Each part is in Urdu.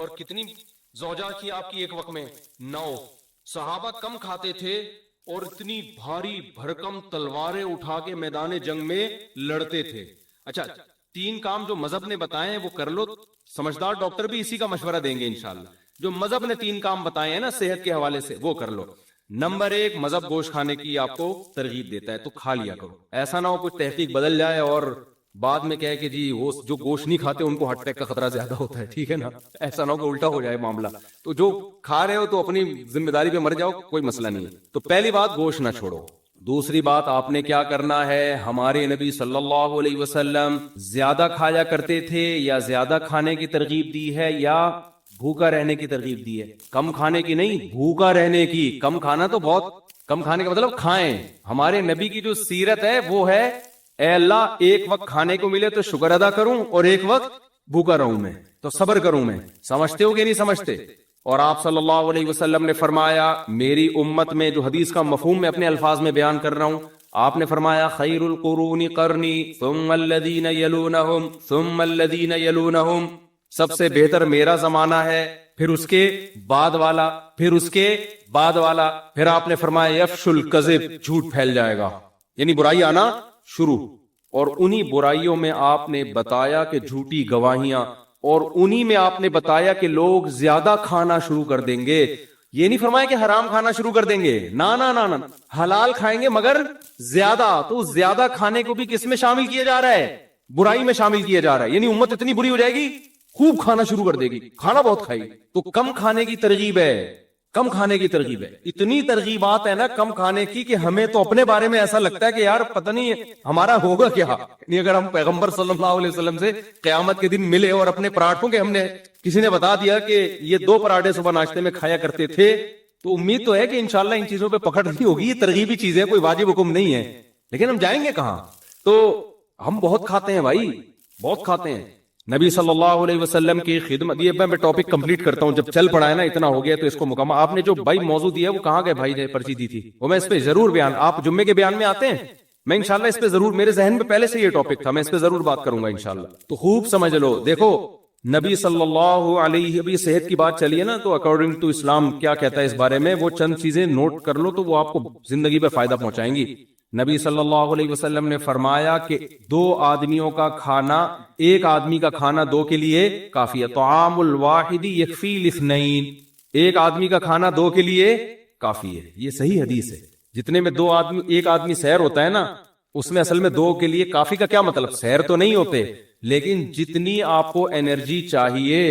اور کتنی زوجہ کی آپ کی ایک وقت میں؟ 9. صحابہ کم کھاتے تھے اور اتنی بھاری بھرکم تلواریں اٹھا کے میدان جنگ میں لڑتے تھے. اچھا 3 کام جو مذہب نے بتائے ہیں وہ کر لو. سمجھدار ڈاکٹر بھی اسی کا مشورہ دیں گے انشاءاللہ. جو مذہب نے 3 کام بتائے ہیں نا صحت کے حوالے سے وہ کر لو. نمبر 1 مذہب گوشت کھانے کی آپ کو ترغیب دیتا ہے تو کھا لیا کرو. ایسا نہ ہو کچھ تحقیق بدل جائے اور بعد میں کہے کہ جی وہ جو گوشت نہیں کھاتے ان کو ہارٹ اٹیک کا خطرہ زیادہ ہوتا ہے. ٹھیک ہے نا, ایسا نہ ہو کہ الٹا ہو جائے معاملہ. تو جو کھا رہے ہو تو اپنی ذمہ داری پہ مر جاؤ, کوئی مسئلہ نہیں ہے. تو پہلی بات گوشت نہ چھوڑو. دوسری بات آپ نے کیا کرنا ہے, ہمارے نبی صلی اللہ علیہ وسلم زیادہ کھایا کرتے تھے یا زیادہ کھانے کی ترغیب دی ہے یا بھوکا رہنے کی ترغیب دی ہے؟ کم کھانے کی نہیں, بھوکا رہنے کی. کم کھانا تو بہت کم کھانے کا مطلب کھائیں. ہمارے نبی کی جو سیرت ہے وہ ہے اے اللہ ایک وقت کھانے کو ملے تو شکر ادا کروں اور ایک وقت بھوکا رہوں میں تو صبر کروں میں. سمجھتے ہو کہ نہیں سمجھتے؟ اور آپ صلی اللہ علیہ وسلم نے فرمایا, میری امت میں جو حدیث کا مفہوم میں اپنے الفاظ میں بیان کر رہا ہوں, آپ نے فرمایا خیر القرون قرنی ثم الذین یلونہم ثم الذین یلونہم, سب سے بہتر میرا زمانہ ہے, پھر اس کے بعد والا, پھر اس کے بعد والا. پھر آپ نے فرمایا یفش الکذب, جھوٹ پھیل جائے گا, یعنی برائی آنا شروع. اور انہی برائیوں میں آپ نے بتایا کہ جھوٹی گواہیاں, اور انہی میں آپ نے بتایا کہ لوگ زیادہ کھانا شروع کر دیں گے. یہ نہیں فرمایا کہ حرام کھانا شروع کر دیں گے, نا نا نا نا, حلال کھائیں گے مگر زیادہ. تو زیادہ کھانے کو بھی کس میں شامل کیا جا رہا ہے؟ برائی میں شامل کیا جا رہا ہے. یعنی امت اتنی بری ہو جائے گی خوب کھانا شروع کر دے گی, کھانا بہت کھائی. تو کم کھانے کی ترغیب ہے, کم کھانے کی ترغیب ہے. اتنی ترغیبات ہے نا کم کھانے کی کہ ہمیں تو اپنے بارے میں ایسا لگتا ہے کہ یار پتہ نہیں ہمارا ہوگا کیا. نہیں اگر ہم پیغمبر صلی اللہ علیہ وسلم سے قیامت کے دن ملے اور اپنے پراٹھوں کے ہم نے کسی نے بتا دیا کہ یہ 2 پراٹھے صبح ناشتے میں کھایا کرتے تھے, تو امید تو ہے کہ انشاءاللہ ان چیزوں پہ پکڑ نہیں ہوگی. یہ ترغیبی چیزیں, کوئی واجب حکم نہیں ہے. لیکن ہم جائیں گے کہاں؟ تو ہم بہت کھاتے ہیں بھائی, بہت کھاتے ہیں. نبی صلی اللہ علیہ وسلم کی خدمت, یہ میں ٹاپک کمپلیٹ کرتا ہوں, جب چل پڑا ہے نا اتنا ہو گیا تو اس کو مکمل. آپ نے جو بھائی موضوع دیا وہ کہاں گئے بھائی نے پرچی دی تھی, وہ میں اس پہ ضرور بیان, آپ جمعے کے بیان میں آتے ہیں, میں انشاءاللہ اس پہ ضرور, میرے ذہن میں پہلے سے یہ ٹاپک تھا, میں اس پہ ضرور بات کروں گا انشاءاللہ. تو خوب سمجھ لو. دیکھو نبی صلی اللہ علیہ, ابھی صحت کی بات چلی ہے نا, تو اکارڈنگ ٹو اسلام کیا کہتا ہے اس بارے میں, وہ چند چیزیں نوٹ کر لو تو وہ آپ کو زندگی پہ فائدہ پہنچائیں گی. نبی صلی اللہ علیہ وسلم نے فرمایا کہ 2 آدمیوں کا کھانا, ایک آدمی کا کھانا 2 کے لیے کافی ہے. طعام الواحد یکفی لاثنین, ایک آدمی کا کھانا 2 کے لیے کافی ہے. یہ صحیح حدیث ہے. جتنے میں 2 آدمی, ایک آدمی سیر ہوتا ہے نا, اس میں اصل میں 2 کے لیے کافی کا کیا مطلب, سیر تو نہیں ہوتے, لیکن جتنی آپ کو انرجی چاہیے,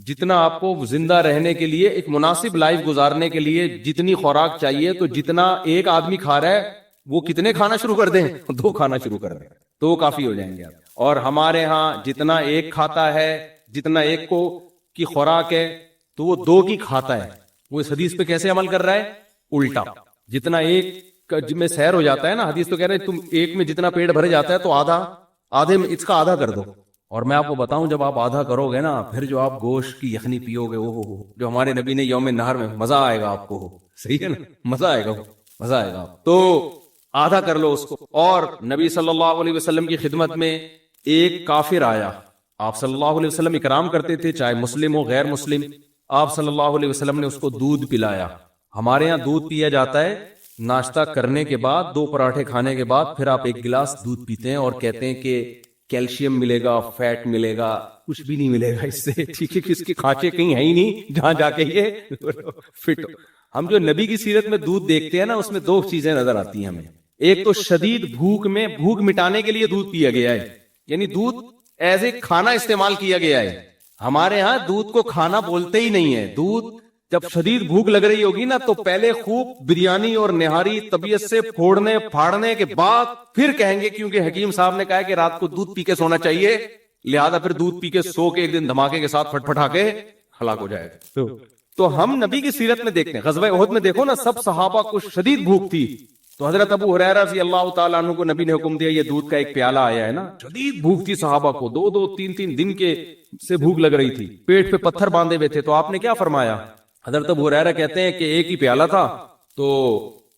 جتنا آپ کو زندہ رہنے کے لیے, ایک مناسب لائف گزارنے کے لیے جتنی خوراک چاہیے, تو جتنا ایک آدمی کھا رہا ہے وہ کتنے کھانا شروع کر دیں, 2 کھانا شروع کر دیں تو وہ کافی ہو جائیں گے آپ. اور ہمارے ہاں جتنا ایک کھاتا ہے, جتنا ایک کو کی خوراک ہے تو وہ 2 کی کھاتا ہے. وہ اس حدیث پہ کیسے عمل کر رہا ہے؟ الٹا. جتنا ایک میں سیر ہو جاتا ہے نا, حدیث تو کہہ رہے ہیں تم ایک میں جتنا پیٹ بھر جاتا ہے تو آدھے میں اس کا آدھا کر دو. اور میں آپ کو بتاؤں جب آپ آدھا کرو گے نا, پھر جو آپ گوشت کی یخنی پیو گے, وہ جو ہمارے نبی نے یوم نہر میں, مزہ آئے گا آپ کو. صحیح ہے نا, مزہ آئے گا, مزہ آئے گا. تو آدھا کر لو اس کو. اور نبی صلی اللہ علیہ وسلم کی خدمت میں ایک کافر آیا, آپ صلی اللہ علیہ وسلم اکرام کرتے تھے چاہے مسلم ہو غیر مسلم. آپ صلی اللہ علیہ وسلم نے اس کو دودھ پلایا. ہمارے ہاں دودھ پیا جاتا ہے ناشتہ کرنے کے بعد, 2 پراٹھے کھانے کے بعد, پھر آپ 1 گلاس دودھ پیتے ہیں اور کہتے ہیں کہ کیلشیم ملے گا, فیٹ ملے گا. کچھ بھی نہیں ملے گا اس سے. ٹھیک ہے, کس کے کھانچے کہیں ہے ہی نہیں جہاں جا کے یہ فٹ. ہم جو نبی کی سیرت میں دودھ دیکھتے ہیں نا, اس میں 2 چیزیں نظر آتی ہیں ہمیں. ایک تو شدید بھوک میں, بھوک مٹانے کے لیے دودھ پیا گیا ہے, یعنی دودھ ایز اے کھانا استعمال کیا گیا ہے. ہمارے ہاں دودھ کو کھانا بولتے ہی نہیں ہے. دودھ جب شدید بھوک لگ رہی ہوگی نا, تو پہلے خوب بریانی اور نہاری طبیعت سے پھوڑنے پھاڑنے کے بعد پھر کہیں گے, کیونکہ حکیم صاحب نے کہا کہ رات کو دودھ پی کے سونا چاہیے, لہذا پھر دودھ پی کے سو کے ایک دن دھماکے کے ساتھ پھٹ پھٹا کے ہلاک ہو جائے گا. تو ہم نبی کی سیرت میں دیکھتے ہیں, غزوہ احد میں دیکھو نا, سب صحابہ کو شدید بھوک تھی, تو حضرت ابو ہریرہ رضی اللہ تعالیٰ عنہ کو نبی نے حکم دیا, یہ دودھ کا ایک پیالہ آیا ہے نا. شدید بھوک تھی صحابہ کو, 2 3 دن کے سے بھوک لگ رہی تھی, پیٹ پہ پتھر باندھے ہوئے تھے. تو آپ نے کیا فرمایا؟ حضرت ابو ہریرہ کہتے ہیں کہ ایک ہی پیالہ تھا, تو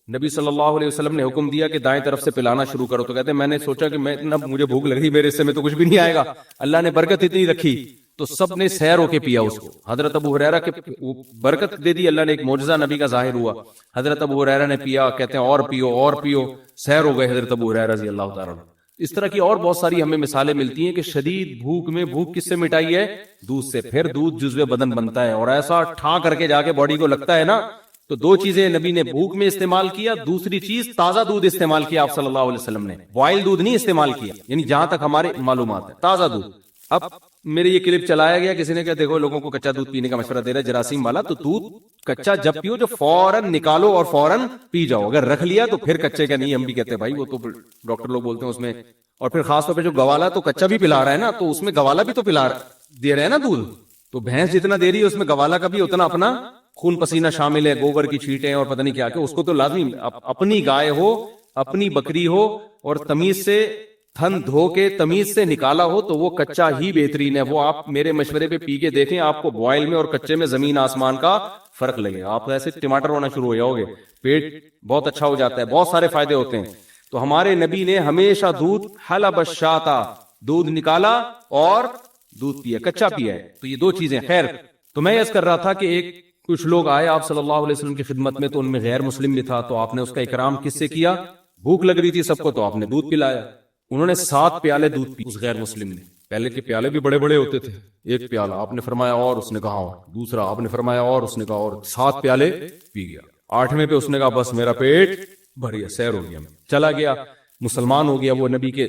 نبی صلی اللہ علیہ وسلم نے حکم دیا کہ دائیں طرف سے پلانا شروع کرو، تو کہتے ہیں میں نے سوچا کہ میں اتنا مجھے بھوک لگ رہی، میرے حصے میں تو کچھ بھی نہیں آئے گا، اللہ نے برکت اتنی رکھی تو سب نے سیر ہو کے پیا اس کو. حضرت ابو ہریرہ کے برکت دے دی اللہ نے، ایک معجزہ نبی کا ظاہر ہوا. حضرت ابو ہریرہ نے پیا، کہتے ہیں اور پیو اور پیو، سیر ہو گئے حضرت ابو ہریرہ رضی اللہ تعالیٰ عنہ. اس طرح کی اور بہت ساری ہمیں مثالیں ملتی ہیں کہ شدید بھوک میں بھوک کس سے مٹائی ہے؟ دودھ سے. پھر دودھ جزو بدن بنتا ہے اور ایسا ٹھا کر کے جا کے باڈی کو لگتا ہے نا. تو دو چیزیں نبی نے بھوک میں استعمال کیا، دوسری چیز تازہ دودھ استعمال کیا آپ صلی اللہ علیہ وسلم نے، بوائل دودھ نہیں استعمال کیا، یعنی جہاں تک ہمارے معلومات ہے تازہ دودھ. اب میرے یہ کلپ چلایا گیا، کسی نے کہا دیکھو لوگوں کو کچا دودھ پینے کا مشورہ دے رہا ہے جراثیم والا، تو دودھ کچا جب پیو جو فوراً نکالو اور فوراً پی جاؤ، اگر رکھ لیا تو پھر کچے کا نہیں. ہم بھی کہتے ہیں بھائی وہ تو ڈاکٹر لوگ بولتے ہیں اس میں، اور پھر خاص طور پہ جو گوالا تو کچا بھی پلا رہا ہے نا، تو اس میں گوالا بھی تو دے رہے ہیں نا دودھ، تو بھینس جتنا دے رہی ہے اس میں گوالا کا بھی اتنا اپنا خون پسینہ شامل ہے، گوبر کی چھینٹیں اور پتہ نہیں کیا کہ اس کو تو لازمی اپنی گائے ہو اپنی بکری ہو اور تمیز سے تھن دھو کے تمیز سے نکالا ہو تو وہ کچا ہی بہترین ہے. وہ آپ میرے مشورے پہ پی کے دیکھیں، آپ کو بوائل میں اور کچے میں زمین آسمان کا فرق لگے گا. آپ ایسے ٹماٹر ہونا شروع ہو جاؤ گے، پیٹ بہت اچھا ہو جاتا ہے، بہت سارے فائدے ہوتے ہیں. تو ہمارے نبی نے ہمیشہ دودھ حلب الشاتا، دودھ نکالا اور دودھ پیا، کچا پیا ہے. تو یہ دو چیزیں. خیر، تو میں عرض کر رہا تھا کہ کچھ لوگ آئے آپ صلی اللہ علیہ وسلم کی خدمت میں، تو ان میں غیر مسلم بھی تھا، تو آپ نے اس کا اکرام کس سے کیا؟ بھوک لگ رہی تھی سب کو تو آپ نے دودھ پلایا. انہوں نے 7 پیالے دودھ پی اس غیر مسلم نے. پہلے کے پیالے بھی بڑے بڑے ہوتے تھے، ایک پیالہ آپ نے فرمایا اور اس نے کہا اور، دوسرا آپ نے فرمایا اور اس نے کہا اور، 7 پیالے پی گیا. 8ویں پہ اس نے کہا بس میرا پیٹ بھر گیا، سیر ہو گیا، چلا گیا، مسلمان ہو گیا. وہ نبی کے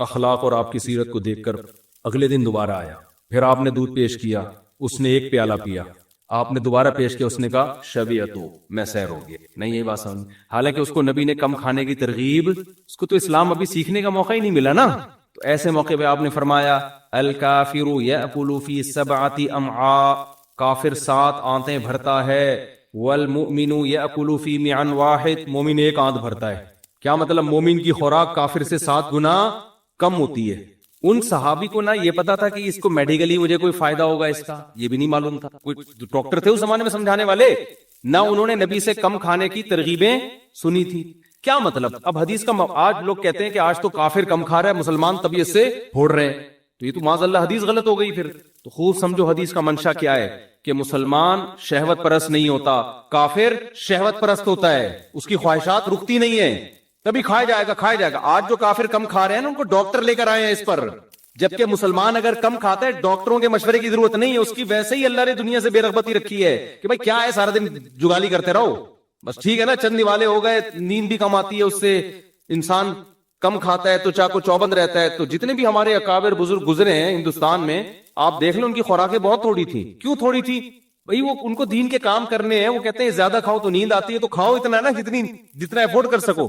اخلاق اور آپ کی سیرت کو دیکھ کر اگلے دن دوبارہ آیا، پھر آپ نے دودھ پیش کیا، اس نے 1 پیالہ پیا، آپ نے دوبارہ پیش کیا، اس نے کہا شبیتو، میں سیر ہو گیا. نہیں یہی بات سمجھ، حالانکہ اس کو نبی نے کم کھانے کی ترغیب، اس کو تو اسلام ابھی سیکھنے کا موقع ہی نہیں ملا نا. تو ایسے موقع پہ آپ نے فرمایا الکافر یأکل فی 7 امعاء، کافر 7 آنتیں بھرتا ہے، والمؤمن یأکل فی معا واحد، مومن 1 آنت بھرتا ہے. کیا مطلب؟ مومن کی خوراک کافر سے 7 گنا کم ہوتی ہے. ان صحابی کو نہ یہ پتا تھا کہ اس کو میڈیکلی مجھے کوئی فائدہ ہوگا اس کا، یہ بھی نہیں معلوم تھا. کوئی ڈاکٹر تھے اس زمانے میں سمجھانے والے؟ نہ انہوں نے نبی سے کم کھانے کی ترغیبیں سنی تھی. کیا مطلب؟ اب حدیث کا آج لوگ کہتے ہیں کہ آج تو کافر کم کھا رہا ہے، مسلمان طبیعت سے پھوڑ رہے ہیں، تو یہ تو معاذ اللہ حدیث غلط ہو گئی. پھر تو خوب سمجھو حدیث کا منشا کیا ہے، کہ مسلمان شہوت پرست نہیں ہوتا، کافر شہوت پرست ہوتا ہے، اس کی خواہشات رکتی نہیں ہے، تبھی کھایا جائے گا کھایا جائے گا. آج جو کافر کم کھا رہے ہیں نا، ان کو ڈاکٹر لے کر آئے ہیں اس پر، جبکہ مسلمان اگر کم کھاتا ہے ڈاکٹروں کے مشورے کی ضرورت نہیں ہے، اس کی ویسے ہی اللہ نے دنیا سے بے رغبتی رکھی ہے کہ بھائی کیا ہے سارا دن جگالی کرتے رہو بس. ٹھیک ہے نا، چند نوالے ہو گئے، نیند بھی کم آتی ہے اس سے، انسان کم کھاتا ہے تو چاقو چوبند رہتا ہے. تو جتنے بھی ہمارے اکابر بزرگ گزرے ہیں ہندوستان میں، آپ دیکھ لو ان کی خوراکیں بہت تھوڑی تھی. کیوں تھوڑی تھی بھائی؟ وہ ان کو دین کے کام کرنے ہیں، وہ کہتے ہیں زیادہ کھاؤ تو نیند آتی ہے، تو کھاؤ اتنا نا جتنا افورڈ کر سکو.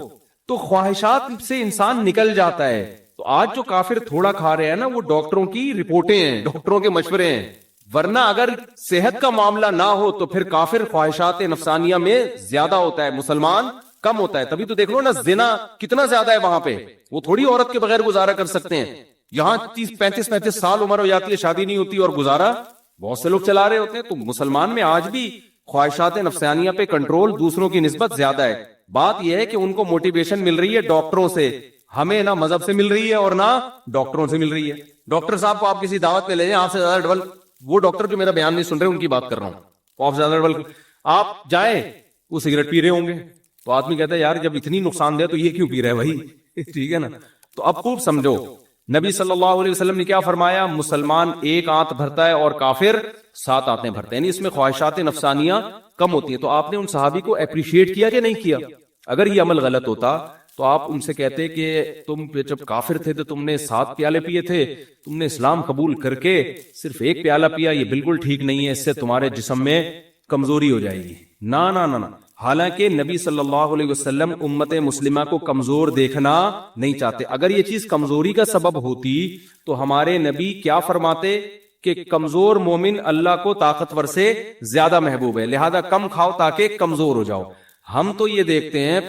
تو خواہشات سے انسان نکل جاتا ہے. تو آج جو کافر تھوڑا کھا رہے ہیں نا، وہ ڈاکٹروں کی رپورٹیں ہیں، ڈاکٹروں کے مشورے ہیں. ورنہ اگر صحت کا معاملہ نہ ہو تو پھر کافر خواہشات نفسانیہ میں زیادہ ہوتا ہے، مسلمان کم ہوتا ہے. تبھی تو دیکھ لو نا زنا کتنا زیادہ ہے وہاں پہ. وہ تھوڑی عورت کے بغیر گزارا کر سکتے ہیں، یہاں 30-35 سال عمر ہو جاتی ہے، شادی نہیں ہوتی اور گزارا بہت سے لوگ چلا رہے ہوتے ہیں. تو مسلمان میں آج بھی خواہشات نفسانیہ پہ کنٹرول دوسروں کی نسبت زیادہ ہے. بات یہ ہے کہ ان کو موٹیویشن مل رہی ہے ڈاکٹروں سے، ہمیں نہ مذہب سے مل رہی ہے اور نہ ڈاکٹروں سے مل رہی ہے. ڈاکٹر صاحب کو آپ کسی دعوت میں لے جائیں، آپ سے زیادہ ڈبل، وہ ڈاکٹر جو میرا بیان نہیں سن رہے ان کی بات کر رہا ہوں، آپ سے زیادہ ڈبل آپ جائیں، وہ سگریٹ پی رہے ہوں گے، تو آدمی کہتا ہے یار جب اتنی نقصان دہ تو یہ کیوں پی رہا ہے بھائی؟ ٹھیک ہے نا. تو اب خوب سمجھو نبی صلی اللہ علیہ وسلم نے کیا فرمایا؟ مسلمان 1 آنت بھرتا ہے اور کافر 7 آنتیں بھرتے ہیں، یعنی اس میں خواہشات نفسانیہ کم ہوتی ہیں. تو آپ نے ان صحابی کو اپریشیٹ کیا کہ نہیں کیا؟ اگر یہ عمل غلط ہوتا تو آپ ان سے کہتے کہ تم جب کافر تھے تو تم نے 7 پیالے پیے تھے، تم نے اسلام قبول کر کے صرف 1 پیالہ پیا، یہ بالکل ٹھیک نہیں ہے، اس سے تمہارے جسم میں کمزوری ہو جائے گی. نہ نہ نہ، حالانکہ نبی صلی اللہ علیہ وسلم امت مسلمہ کو کمزور دیکھنا نہیں چاہتے. اگر یہ چیز کمزوری کا سبب ہوتی تو ہمارے نبی کیا فرماتے کہ کمزور مومن اللہ کو طاقتور سے زیادہ محبوب ہے، لہذا کم کھاؤ تاکہ کمزور ہو جاؤ. ہم تو یہ دیکھتے ہیں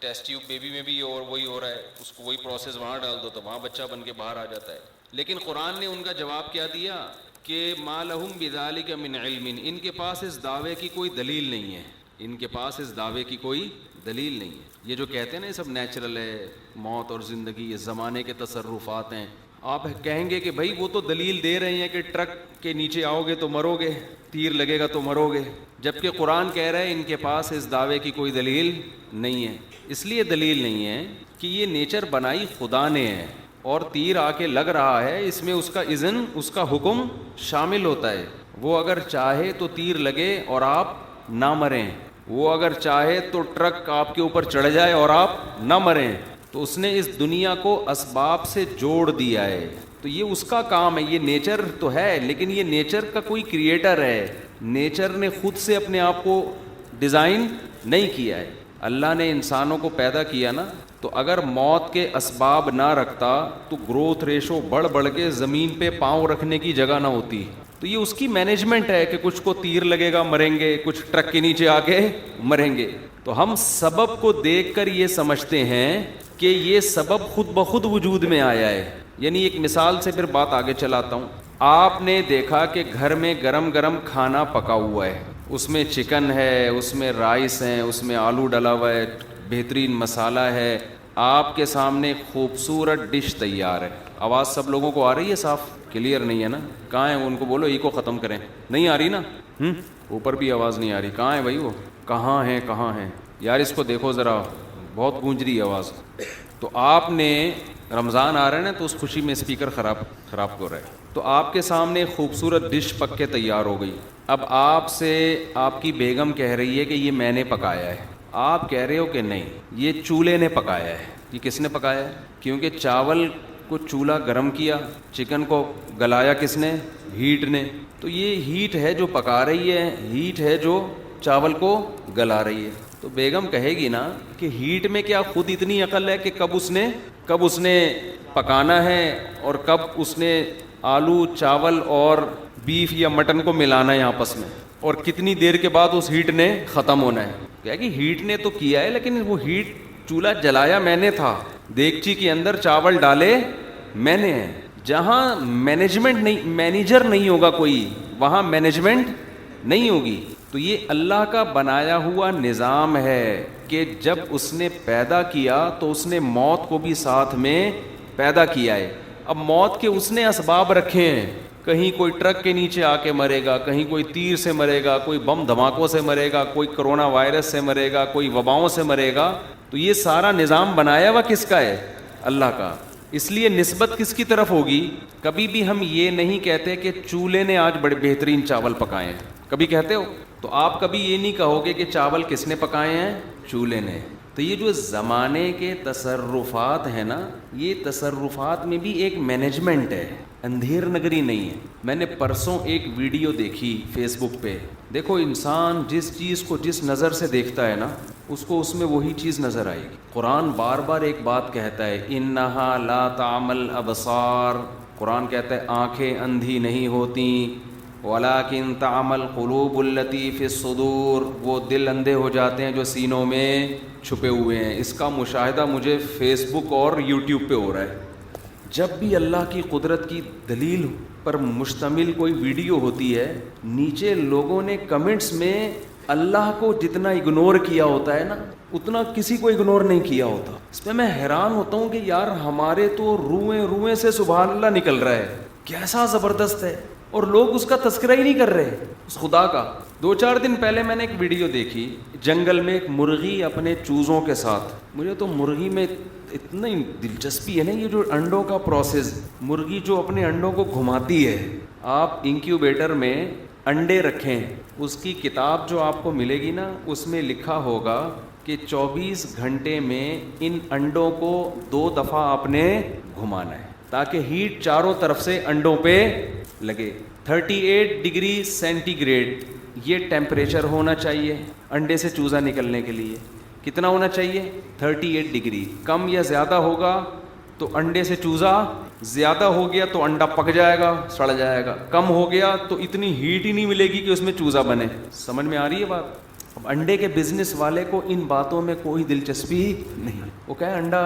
ٹیسٹ ٹیوب بیبی میں بھی اور وہی ہو رہا ہے، اس کو وہی پروسیس وہاں ڈال دو تو وہاں بچہ بن کے باہر آ جاتا ہے. لیکن قرآن نے ان کا جواب کیا دیا کہ ما لہم بذالک من علم، ان کے پاس اس دعوے کی کوئی دلیل نہیں ہے، ان کے پاس اس دعوے کی کوئی دلیل نہیں ہے. یہ جو کہتے ہیں نا یہ سب نیچرل ہے, موت اور زندگی یہ زمانے کے تصرفات ہیں, آپ کہیں گے کہ بھائی وہ تو دلیل دے رہے ہیں کہ ٹرک کے نیچے آؤ گے تو مرو گے, تیر لگے گا تو مرو گے, جبکہ قرآن کہہ رہا ہے ان کے پاس اس دعوے کی کوئی دلیل نہیں ہے. اس لیے دلیل نہیں ہے کہ یہ نیچر بنائی خدا نے ہے, اور تیر آ کے لگ رہا ہے, اس میں اس کا اذن, اس کا حکم شامل ہوتا ہے. وہ اگر چاہے تو تیر لگے اور آپ نہ مریں, وہ اگر چاہے تو ٹرک آپ کے اوپر چڑھ جائے اور آپ نہ مریں. تو اس نے اس دنیا کو اسباب سے جوڑ دیا ہے, تو یہ اس کا کام ہے. یہ نیچر تو ہے لیکن یہ نیچر کا کوئی کریٹر ہے, نیچر نے خود سے اپنے آپ کو ڈیزائن نہیں کیا ہے. اللہ نے انسانوں کو پیدا کیا نا, تو اگر موت کے اسباب نہ رکھتا تو گروتھ ریشو بڑھ کے زمین پہ پاؤں رکھنے کی جگہ نہ ہوتی. تو یہ اس کی مینجمنٹ ہے کہ کچھ کو تیر لگے گا مریں گے, کچھ ٹرک کے نیچے آ کے مریں گے. تو ہم سبب کو دیکھ کر یہ سمجھتے ہیں کہ یہ سبب خود بخود وجود میں آیا ہے. یعنی ایک مثال سے پھر بات آگے چلاتا ہوں. آپ نے دیکھا کہ گھر میں گرم گرم کھانا پکا ہوا ہے, اس میں چکن ہے, اس میں رائس ہیں, اس میں آلو ڈلا ہوا ہے, بہترین مسالہ ہے, آپ کے سامنے خوبصورت ڈش تیار ہے. آواز سب لوگوں کو آ رہی ہے, صاف کلیئر نہیں ہے نا؟ کہاں ہے ان کو بولو ایکو ختم کریں. نہیں آ رہی نا؟ اوپر بھی آواز نہیں آ رہی. کہاں ہے بھائی وہ؟ کہاں ہیں یار؟ اس کو دیکھو ذرا, بہت گونج رہی ہے آواز. تو آپ نے رمضان آ رہا ہے نا, تو اس خوشی میں اسپیکر خراب ہو رہا ہے. تو آپ کے سامنے خوبصورت ڈش پک کے تیار ہو گئی. اب آپ سے آپ کی بیگم کہہ رہی ہے کہ یہ میں نے پکایا ہے. آپ کہہ رہے ہو کہ نہیں, یہ چولہے نے پکایا ہے. یہ کس نے پکایا ہے؟ کیونکہ چاول کو چولہا گرم کیا, چکن کو گلایا کس نے؟ ہیٹ نے. تو یہ ہیٹ ہے جو پکا رہی ہے, ہیٹ ہے جو چاول کو گلا رہی ہے. تو بیگم کہے گی نا کہ ہیٹ میں کیا خود اتنی عقل ہے کہ کب اس نے پکانا ہے اور کب اس نے آلو چاول اور بیف یا مٹن کو ملانا ہے آپس میں, اور کتنی دیر کے بعد اس ہیٹ نے ختم ہونا ہے. کیا کہ ہیٹ نے تو کیا ہے, لیکن وہ ہیٹ چولہا جلایا میں نے تھا, دیگچی کے اندر چاول ڈالے میں نے ہیں. جہاں مینیجر نہیں ہوگا کوئی, وہاں مینجمنٹ نہیں ہوگی. تو یہ اللہ کا بنایا ہوا نظام ہے کہ جب اس نے پیدا کیا تو اس نے موت کو بھی ساتھ میں پیدا کیا ہے. اب موت کے اس نے اسباب رکھے ہیں, کہیں کوئی ٹرک کے نیچے آ کے مرے گا, کہیں کوئی تیر سے مرے گا, کوئی بم دھماکوں سے مرے گا, کوئی کرونا وائرس سے مرے گا, کوئی وباؤں سے مرے گا. تو یہ سارا نظام بنایا ہوا کس کا ہے؟ اللہ کا. اس لیے نسبت کس کی طرف ہوگی؟ کبھی بھی ہم یہ نہیں کہتے کہ چولہے نے آج بڑے بہترین چاول پکائے ہیں. کبھی کہتے ہو؟ تو آپ کبھی یہ نہیں کہو گے کہ چاول کس نے پکائے ہیں؟ چولہے نے. تو یہ جو زمانے کے تصرفات ہیں نا, یہ تصرفات میں بھی ایک مینجمنٹ ہے, اندھیر نگری نہیں ہے. میں نے پرسوں ایک ویڈیو دیکھی فیس بک پہ. دیکھو انسان جس چیز کو جس نظر سے دیکھتا ہے نا, اس کو اس میں وہی چیز نظر آئے گی. قرآن بار بار ایک بات کہتا ہے, انہا لا تعمل ابصار. قرآن کہتا ہے آنکھیں اندھی نہیں ہوتیں, ولیکن تعمل قلوب التی فی الصدور. وہ دل اندھے ہو جاتے ہیں جو سینوں میں چھپے ہوئے ہیں. اس کا مشاہدہ مجھے فیس بک اور یوٹیوب پہ ہو رہا ہے. جب بھی اللہ کی قدرت کی دلیل پر مشتمل کوئی ویڈیو ہوتی ہے, نیچے لوگوں نے کمنٹس میں اللہ کو جتنا اگنور کیا ہوتا ہے نا, اتنا کسی کو اگنور نہیں کیا ہوتا. اس پہ میں حیران ہوتا ہوں کہ یار ہمارے تو روئیں سے سبحان اللہ نکل رہا ہے, کیسا زبردست ہے, اور لوگ اس کا تذکرہ ہی نہیں کر رہے اس خدا کا. 2-4 دن پہلے میں نے ایک ویڈیو دیکھی, جنگل میں ایک مرغی اپنے چوزوں کے ساتھ. مجھے تو مرغی میں اتنی دلچسپی ہے نا, یہ جو انڈوں کا پروسیس, مرغی جو اپنے انڈوں کو گھماتی ہے. آپ انکیوبیٹر میں انڈے رکھیں, اس کی کتاب جو آپ کو ملے گی نا, اس میں لکھا ہوگا کہ 24 گھنٹے میں ان انڈوں کو 2 دفعہ آپ نے گھمانا ہے تاکہ ہیٹ چاروں طرف سے انڈوں پہ لگے. 38 ڈگری سینٹی گریڈ یہ ٹیمپریچر ہونا چاہیے انڈے سے چوزا نکلنے کے لیے. کتنا ہونا چاہیے؟ 38 ڈگری. کم یا زیادہ ہوگا تو انڈے سے چوزا, زیادہ ہو گیا تو انڈا پک جائے گا, سڑ جائے گا. کم ہو گیا تو اتنی ہیٹ ہی نہیں ملے گی کہ اس میں چوزا بنے. سمجھ میں آ رہی ہے بات؟ اب انڈے کے بزنس والے کو ان باتوں میں کوئی دلچسپی نہیں. وہ کہے انڈا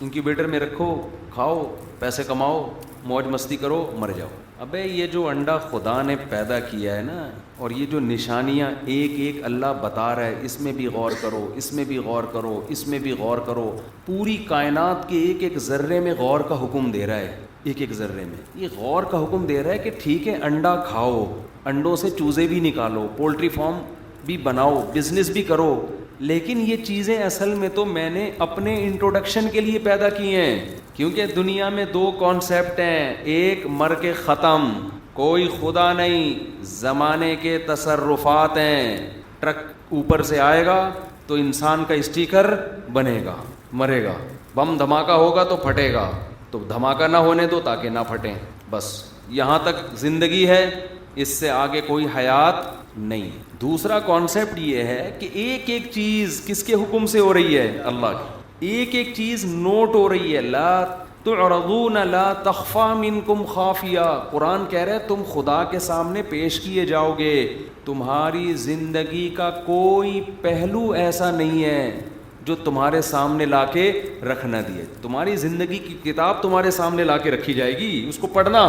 انکیوبیٹر میں رکھو, کھاؤ, پیسے کماؤ, موج مستی کرو, مر جاؤ. ابے یہ جو انڈا خدا نے پیدا کیا ہے نا، اور یہ جو نشانیاں ایک ایک اللہ بتا رہا ہے، اس میں بھی غور کرو، اس میں بھی غور کرو، اس میں بھی غور کرو، پوری کائنات کے ایک ایک ذرے میں غور کا حکم دے رہا ہے، ایک ایک ذرے میں یہ غور کا حکم دے رہا ہے کہ ٹھیک ہے انڈا کھاؤ، انڈوں سے چوزے بھی نکالو، پولٹری فارم بھی بناؤ، بزنس بھی کرو، لیکن یہ چیزیں اصل میں تو میں نے اپنے انٹروڈکشن کے لیے پیدا کی ہیں، کیونکہ دنیا میں دو کانسیپٹ ہیں، ایک مر کے ختم، کوئی خدا نہیں، زمانے کے تصرفات ہیں، ٹرک اوپر سے آئے گا تو انسان کا اسٹیکر بنے گا، مرے گا، بم دھماکہ ہوگا تو پھٹے گا، تو دھماکہ نہ ہونے دو تاکہ نہ پھٹیں، بس یہاں تک زندگی ہے، اس سے آگے کوئی حیات نہیں۔ دوسرا کانسیپٹ یہ ہے کہ ایک ایک چیز کس کے حکم سے ہو رہی ہے؟ اللہ کی، ایک ایک چیز نوٹ ہو رہی ہے، لا تعرضون لا تخفى منکم خافیہ، قرآن کہہ رہا ہے تم خدا کے سامنے پیش کیے جاؤ گے، تمہاری زندگی کا کوئی پہلو ایسا نہیں ہے جو تمہارے سامنے لا کے رکھ نہ دیے، تمہاری زندگی کی کتاب تمہارے سامنے لا کے رکھی جائے گی، اس کو پڑھنا۔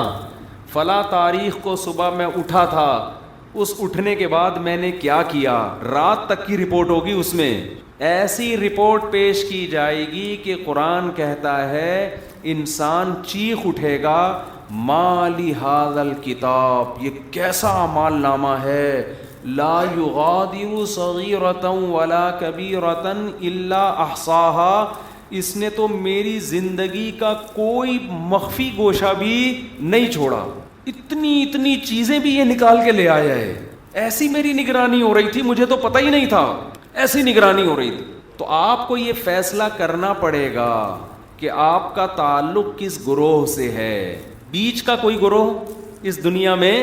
فلاں تاریخ کو صبح میں اٹھا تھا، اس اٹھنے کے بعد میں نے کیا کیا، رات تک کی رپورٹ ہوگی، اس میں ایسی رپورٹ پیش کی جائے گی کہ قرآن کہتا ہے انسان چیخ اٹھے گا، ما لی ھذا الکتاب، یہ کیسا اعمال نامہ ہے، لا یغادر صغیرۃ ولا کبیرۃ الا احصاها، اس نے تو میری زندگی کا کوئی مخفی گوشہ بھی نہیں چھوڑا، اتنی چیزیں بھی یہ نکال کے لے آیا ہے، ایسی میری نگرانی ہو رہی تھی، مجھے تو پتہ ہی نہیں تھا، ایسی نگرانی ہو رہی تھی۔ تو آپ کو یہ فیصلہ کرنا پڑے گا کہ آپ کا تعلق کس گروہ سے ہے۔ بیچ کا کوئی گروہ اس دنیا میں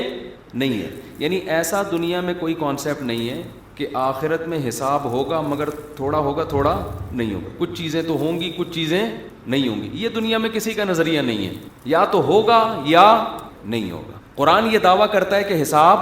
نہیں ہے، یعنی ایسا دنیا میں کوئی کانسیپٹ نہیں ہے کہ آخرت میں حساب ہوگا مگر تھوڑا ہوگا تھوڑا نہیں ہوگا، کچھ چیزیں تو ہوں گی کچھ چیزیں نہیں ہوں گی، یہ دنیا میں کسی کا نظریہ نہیں ہے، یا تو ہوگا یا نہیں ہوگا۔ قرآن یہ دعویٰ کرتا ہے کہ حساب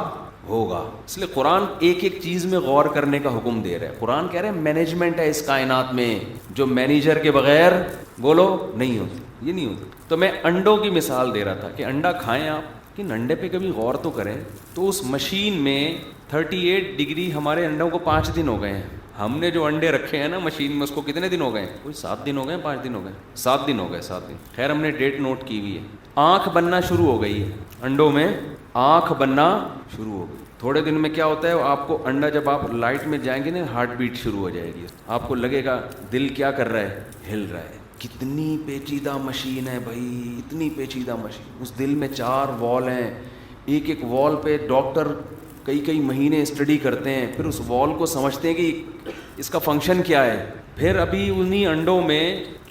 ہوگا، اس لیے قرآن ایک ایک چیز میں غور کرنے کا حکم دے رہا ہے۔ قرآن کہہ رہے ہیں مینجمنٹ ہے اس کائنات میں جو مینیجر کے بغیر بولو نہیں ہوتی، یہ نہیں ہوتی۔ تو میں انڈوں کی مثال دے رہا تھا کہ انڈا کھائیں آپ، لیکن انڈے پہ کبھی غور تو کریں، تو اس مشین میں 38 ڈگری، ہمارے انڈوں کو 5 دن ہو گئے ہیں، ہم نے جو انڈے رکھے ہیں نا مشین میں، اس کو کتنے دن ہو گئے؟ کوئی 7 دن ہو گئے، 5 دن ہو گئے، 7 دن ہو گئے، 7 دن، خیر ہم نے ڈیٹ نوٹ کی ہوئی ہے۔ آنکھ بننا شروع ہو گئی ہے، انڈوں میں آنکھ بننا شروع ہو گئی۔ تھوڑے دن میں کیا ہوتا ہے، آپ کو انڈا جب آپ لائٹ میں جائیں گے نا، ہارٹ بیٹ شروع ہو جائے گی، آپ کو لگے گا دل کیا کر رہا ہے، ہل رہا ہے۔ کتنی پیچیدہ مشین ہے بھائی، اتنی پیچیدہ مشین، اس دل میں 4 وال ہیں، ایک ایک وال پہ ڈاکٹر کئی مہینے اسٹڈی کرتے ہیں، پھر اس وال کو سمجھتے ہیں کہ اس کا فنکشن کیا ہے، پھر ابھی انہی انڈوں میں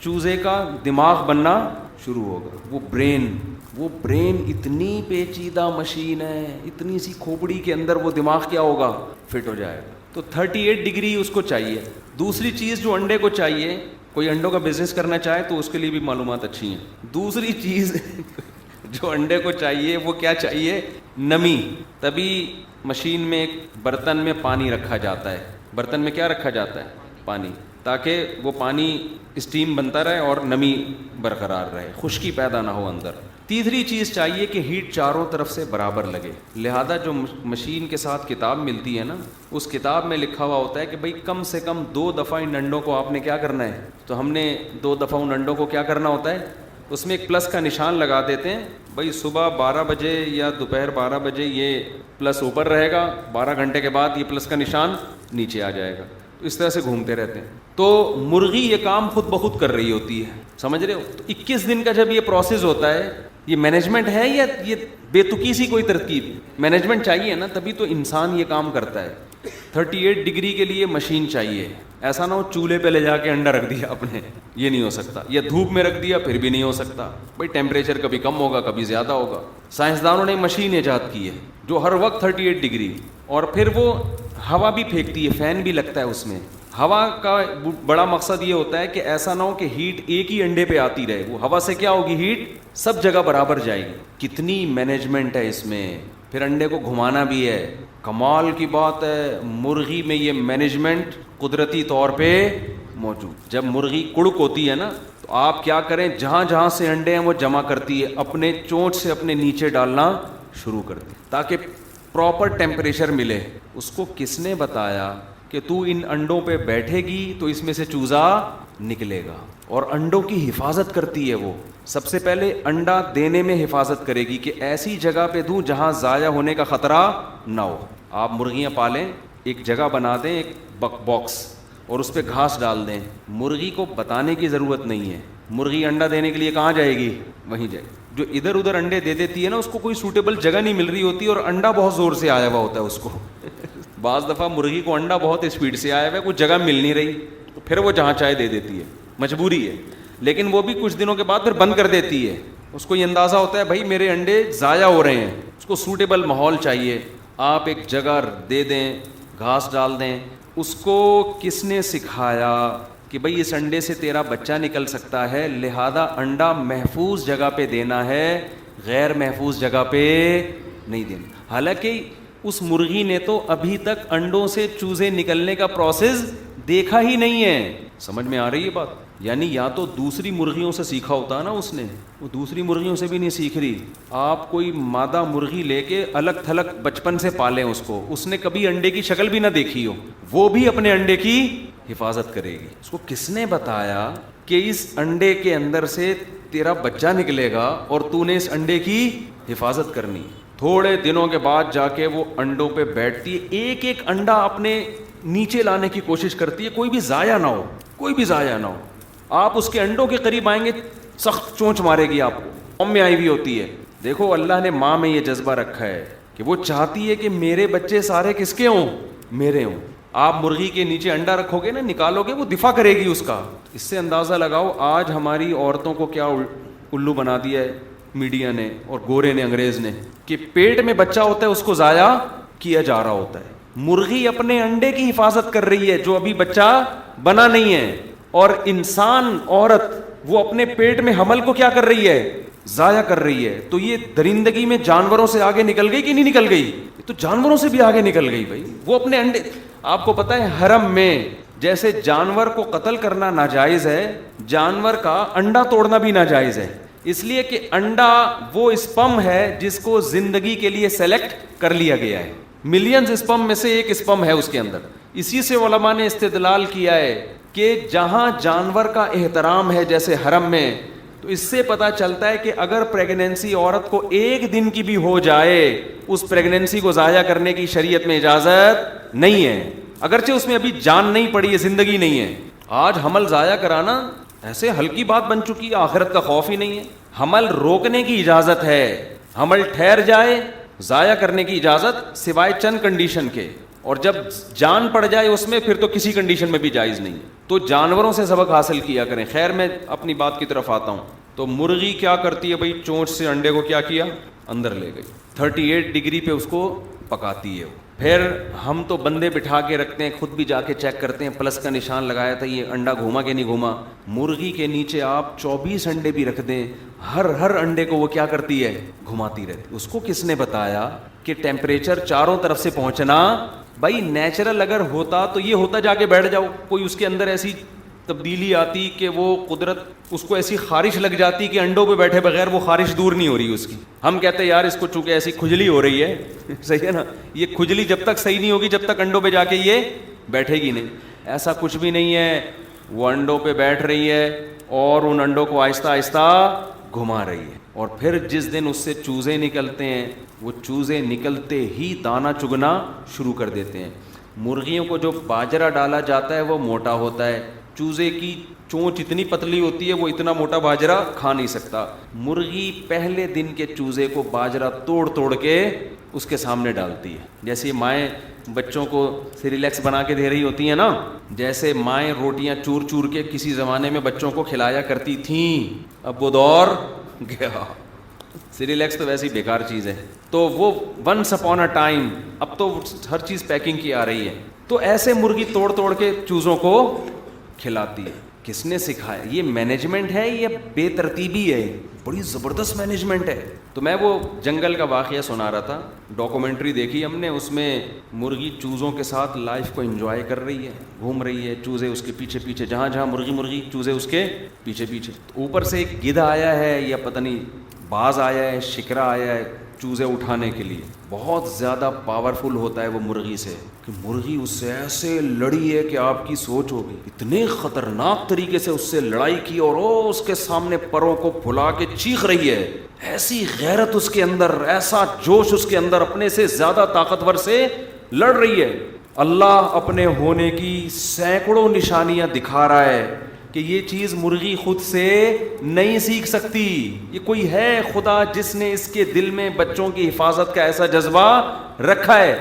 چوزے کا دماغ بننا شروع ہوگا، وہ برین اتنی پیچیدہ مشین ہے، اتنی سی کھوپڑی کے اندر وہ دماغ کیا ہوگا، فٹ ہو جائے گا۔ تو 38 ڈگری اس کو چاہیے۔ دوسری چیز جو انڈے کو چاہیے، کوئی انڈوں کا بزنس کرنا چاہے تو اس کے لیے بھی معلومات اچھی ہیں۔ دوسری چیز جو انڈے کو چاہیے وہ کیا چاہیے؟ نمی۔ تبھی مشین میں ایک برتن میں پانی رکھا جاتا ہے، برتن میں کیا رکھا جاتا ہے؟ پانی، تاکہ وہ پانی اسٹیم بنتا رہے اور نمی برقرار رہے، خشکی پیدا نہ ہو اندر۔ تیسری چیز چاہیے کہ ہیٹ چاروں طرف سے برابر لگے، لہذا جو مشین کے ساتھ کتاب ملتی ہے نا، اس کتاب میں لکھا ہوا ہوتا ہے کہ بھئی کم سے کم 2 دفعہ ان انڈوں کو آپ نے کیا کرنا ہے، تو ہم نے 2 دفعہ ان انڈوں کو کیا کرنا ہوتا ہے، اس میں ایک پلس کا نشان لگا دیتے ہیں، بھئی صبح 12 بجے یا دوپہر 12 بجے یہ پلس اوپر رہے گا، 12 گھنٹے کے بعد یہ پلس کا نشان نیچے آ جائے گا، تو اس طرح سے گھومتے رہتے ہیں۔ تو مرغی یہ کام خود بخود کر رہی ہوتی ہے، سمجھ رہے ہو؟ تو 21 دن کا جب یہ پروسیس ہوتا ہے، یہ مینجمنٹ ہے یا یہ بے تکی سی کوئی ترکیب؟ مینجمنٹ چاہیے نا، تبھی تو انسان یہ کام کرتا ہے۔ 38 ڈگری کے لیے مشین چاہیے، ایسا نہ ہو چولہے پہ لے جا کے انڈا رکھ دیا آپ نے، یہ نہیں ہو سکتا، یا دھوپ میں رکھ دیا پھر بھی نہیں ہو سکتا، بھائی ٹیمپریچر کبھی کم ہوگا کبھی زیادہ ہوگا۔ سائنسدانوں نے مشین ایجاد کی ہے جو ہر وقت 38 ڈگری، اور پھر وہ ہوا بھی پھینکتی ہے، فین بھی لگتا ہے اس میں۔ ہوا کا بڑا مقصد یہ ہوتا ہے کہ ایسا نہ ہو کہ ہیٹ ایک ہی انڈے پہ آتی رہے، وہ ہوا سے کیا ہوگی، ہیٹ سب جگہ برابر جائے گی۔ کتنی مینجمنٹ ہے اس میں، پھر انڈے کو گھمانا بھی ہے۔ کمال کی بات ہے، مرغی میں یہ مینجمنٹ قدرتی طور پہ موجود۔ جب مرغی کڑک ہوتی ہے نا، تو تو آپ کیا کریں, جہاں جہاں سے انڈے ہیں وہ جمع کرتی ہے, اپنے چونچ سے اپنے نیچے ڈالنا شروع کر دی تاکہ پراپر ٹیمپریچر ملے. اس کو کس نے بتایا کہ تو ان انڈوں پہ بیٹھے گی تو اس میں سے چوزا نکلے گا, اور انڈوں کی حفاظت کرتی ہے. وہ سب سے پہلے انڈا دینے میں حفاظت کرے گی کہ ایسی جگہ پہ دوں جہاں ضائع ہونے کا خطرہ نہ ہو. آپ مرغیاں پالیں, ایک جگہ بنا دیں, ایک باکس, اور اس پہ گھاس ڈال دیں. مرغی کو بتانے کی ضرورت نہیں ہے, مرغی انڈا دینے کے لیے کہاں جائے گی, وہیں جائے. جو ادھر ادھر انڈے دے دیتی ہے نا, اس کو کوئی سوٹیبل جگہ نہیں مل رہی ہوتی, اور انڈا بہت زور سے آیا ہوا ہوتا ہے اس کو. بعض دفعہ مرغی کو انڈا بہت اسپیڈ سے آیا ہوا ہے, کوئی جگہ مل نہیں رہی, تو پھر وہ جہاں چاہے دے دیتی ہے, مجبوری ہے. لیکن وہ بھی کچھ دنوں کے بعد پھر بند کر دیتی ہے. اس کو یہ اندازہ ہوتا ہے بھائی میرے انڈے ضائع ہو رہے ہیں. اس کو سوٹیبل ماحول چاہیے. آپ ایک جگہ دے دیں, گھاس ڈال دیں. اس کو کس نے سکھایا کہ بھئی اس انڈے سے تیرا بچہ نکل سکتا ہے, لہذا انڈا محفوظ جگہ پہ دینا ہے, غیر محفوظ جگہ پہ نہیں دینا. حالانکہ اس مرغی نے تو ابھی تک انڈوں سے چوزے نکلنے کا پروسیس دیکھا ہی نہیں ہے. سمجھ میں آ رہی ہے بات؟ یعنی یا تو دوسری مرغیوں سے سیکھا ہوتا نا اس نے, وہ دوسری مرغیوں سے بھی نہیں سیکھ رہی. آپ کوئی مادہ مرغی لے کے الگ تھلگ بچپن سے پالیں اس کو, اس نے کبھی انڈے کی شکل بھی نہ دیکھی ہو, وہ بھی اپنے انڈے کی حفاظت کرے گی. اس کو کس نے بتایا کہ اس انڈے کے اندر سے تیرا بچہ نکلے گا اور تو نے اس انڈے کی حفاظت کرنی. تھوڑے دنوں کے بعد جا کے وہ انڈوں پہ بیٹھتی ہے, ایک ایک انڈا اپنے نیچے لانے کی کوشش کرتی ہے, کوئی بھی ضائع نہ ہو, کوئی بھی ضائع نہ ہو. آپ اس کے انڈوں کے قریب آئیں گے سخت چونچ مارے گی آپ کو, قوم میں آئی ہوئی ہوتی ہے. دیکھو اللہ نے ماں میں یہ جذبہ رکھا ہے کہ وہ چاہتی ہے کہ میرے بچے سارے کس کے ہوں, میرے ہوں. آپ مرغی کے نیچے انڈا رکھو گے نا, نکالو گے, وہ دفاع کرے گی اس کا. اس سے اندازہ لگاؤ آج ہماری عورتوں کو کیا الو بنا دیا ہے میڈیا نے اور گورے نے, انگریز نے, کہ پیٹ میں بچہ ہوتا ہے اس کو ضائع کیا جا رہا ہوتا ہے. مرغی اپنے انڈے کی حفاظت کر رہی ہے جو ابھی بچہ بنا نہیں ہے, اور انسان عورت وہ اپنے پیٹ میں حمل کو کیا کر رہی ہے, ضائع کر رہی ہے. تو یہ درندگی میں جانوروں سے آگے نکل گئی کہ نہیں نکل گئی؟ تو جانوروں سے بھی آگے نکل گئی بھائی. وہ اپنے انڈے, آپ کو پتہ ہے حرم میں جیسے جانور کو قتل کرنا ناجائز ہے, جانور کا انڈا توڑنا بھی ناجائز ہے. اس لیے کہ انڈا وہ اسپم ہے جس کو زندگی کے لیے سلیکٹ کر لیا گیا ہے. ملینز اسپم میں سے ایک اسپم ہے اس کے اندر. اسی سے علماء نے استدلال کیا ہے کہ جہاں جانور کا احترام ہے جیسے حرم میں, تو اس سے پتہ چلتا ہے کہ اگر پریگننسی عورت کو ایک دن کی بھی ہو جائے, اس پریگننسی کو ضائع کرنے کی شریعت میں اجازت نہیں ہے, اگرچہ اس میں ابھی جان نہیں پڑی ہے, زندگی نہیں ہے. آج حمل ضائع کرانا ایسے ہلکی بات بن چکی ہے, آخرت کا خوف ہی نہیں ہے. حمل روکنے کی اجازت ہے, حمل ٹھہر جائے, ضائع کرنے کی اجازت سوائے چند کنڈیشن کے, اور جب جان پڑ جائے اس میں پھر تو کسی کنڈیشن میں بھی جائز نہیں. تو جانوروں سے سبق حاصل کیا کریں. خیر میں اپنی بات کی طرف آتا ہوں. تو مرغی کیا کرتی ہے بھائی, چونچ سے انڈے کو کیا کیا, اندر لے گئی, 38 ڈگری پہ اس کو پکاتی ہے. پھر ہم تو بندے بٹھا کے رکھتے ہیں, خود بھی جا کے چیک کرتے ہیں, پلس کا نشان لگایا تھا, یہ انڈا گھوما کہ نہیں گھوما. مرغی کے نیچے آپ 24 انڈے بھی رکھ دیں, ہر انڈے کو وہ کیا کرتی ہے, گھماتی رہتی. اس کو کس نے بتایا کہ ٹیمپریچر چاروں طرف سے پہنچنا, بھائی نیچرل اگر ہوتا تو یہ ہوتا جا کے بیٹھ جاؤ, کوئی اس کے اندر ایسی تبدیلی آتی کہ وہ قدرت اس کو ایسی خارش لگ جاتی کہ انڈوں پہ بیٹھے بغیر وہ خارش دور نہیں ہو رہی اس کی. ہم کہتے ہیں یار اس کو چونکہ ایسی کھجلی ہو رہی ہے, صحیح ہے نا, یہ کھجلی جب تک صحیح نہیں ہوگی جب تک انڈوں پہ جا کے یہ بیٹھے گی نہیں. ایسا کچھ بھی نہیں ہے, وہ انڈوں پہ بیٹھ رہی ہے اور ان انڈوں کو آہستہ آہستہ گھما رہی ہے. اور پھر جس دن اس سے چوزے نکلتے ہیں, وہ چوزے نکلتے ہی دانہ چگنا شروع کر دیتے ہیں. مرغیوں کو جو باجرہ ڈالا جاتا ہے وہ موٹا ہوتا ہے, چوزے کی چونچ اتنی پتلی ہوتی ہے وہ اتنا موٹا باجرہ کھا نہیں سکتا. مرغی پہلے دن کے چوزے کو باجرہ توڑ توڑ کے اس کے سامنے ڈالتی ہے. جیسے مائیں بچوں کو سیریلیکس بنا کے دے رہی ہوتی ہیں نا, جیسے مائیں روٹیاں چور چور کے کسی زمانے میں بچوں کو کھلایا کرتی تھیں, اب وہ دور گیا. سیریلیکس تو ویسی بیکار چیز ہے, تو وہ ونس اپون اے ٹائم, اب تو ہر چیز پیکنگ کی آ رہی ہے. تو ایسے مرغی توڑ توڑ کے چوزوں کو کھلاتی ہے. کس نے سکھایا؟ یہ مینجمنٹ ہے, یہ بے ترتیبی ہے, بڑی زبردست مینجمنٹ ہے. تو میں وہ جنگل کا واقعہ سنا رہا تھا, ڈاکومنٹری دیکھی ہم نے, اس میں مرغی چوزوں کے ساتھ لائف کو انجوائے کر رہی ہے, گھوم رہی ہے, چوزے اس کے پیچھے پیچھے, جہاں جہاں مرغی چوزے اس کے پیچھے پیچھے. اوپر سے ایک گدھا آیا ہے یا پتہ نہیں باز آیا ہے, شکرا آیا ہے چوزے اٹھانے کے لیے. بہت زیادہ پاورفل ہوتا ہے وہ مرغی سے, کہ مرغی اس سے ایسے لڑی ہے کہ آپ کی سوچ ہوگی, اتنے خطرناک طریقے سے اس سے لڑائی کی, اور وہ اس کے سامنے پروں کو پھلا کے چیخ رہی ہے. ایسی غیرت اس کے اندر, ایسا جوش اس کے اندر, اپنے سے زیادہ طاقتور سے لڑ رہی ہے. اللہ اپنے ہونے کی سینکڑوں نشانیاں دکھا رہا ہے کہ یہ چیز مرغی خود سے نہیں سیکھ سکتی. یہ کوئی ہے خدا جس نے اس کے دل میں بچوں کی حفاظت کا ایسا جذبہ رکھا ہے.